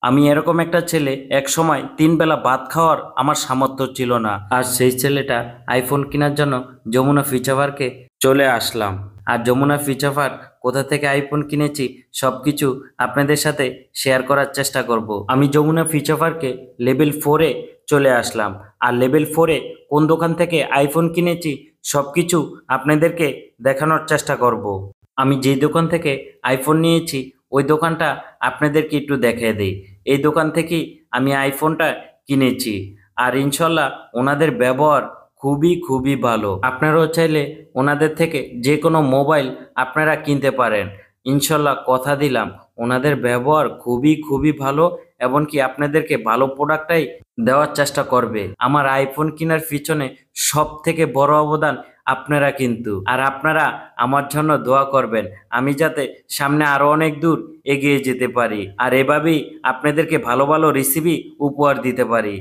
আমি এরকম একটা ছেলে, এক সময় 3 বেলা ভাত খাওয়ার আমার সামর্থ্য ছিল না, আর সেই ছেলেটা আইফোন কেনার জন্য যমুনা ফিউচার পার্কে চলে আসলাম। আর যমুনা ফিউচার পার্ক কোথা থেকে আইফোন কিনেছি সবকিছু আপনাদের সাথে শেয়ার করার চেষ্টা করব। আমি যমুনা ফিউচার পার্কে লেভেল 4-এ চলে আসলাম, আর লেভেল 4-এ কোন দোকান থেকে আইফোন কিনেছি সবকিছু আপনাদেরকে দেখানোর চেষ্টা করব। আমি যেই দোকান থেকে আইফোন নিয়েছি ওই দোকানটা আপনাদেরকে একটু দেখিয়ে দিই। এই দোকান থেকেই আমি আইফোনটা কিনেছি, আর ইনশাল্লাহ ওনাদের ব্যবহার খুবই খুবই ভালো। আপনারাও চাইলে ওনাদের থেকে যে কোনো মোবাইল আপনারা কিনতে পারেন। ইনশাল্লাহ কথা দিলাম ওনাদের ব্যবহার খুবই খুবই ভালো, এমনকি আপনাদেরকে ভালো প্রোডাক্টটাই দেওয়ার চেষ্টা করবে। আমার আইফোন কেনার পিছনে সব থেকে বড় অবদান আপনারা কিন্তু, আর আপনারা আমার জন্য দোয়া করবেন আমি যাতে সামনে আরো অনেক দূর এগিয়ে যেতে পারি, আর এভাবেই আপনাদেরকে ভালো ভালো রেসিপি উপহার দিতে পারি।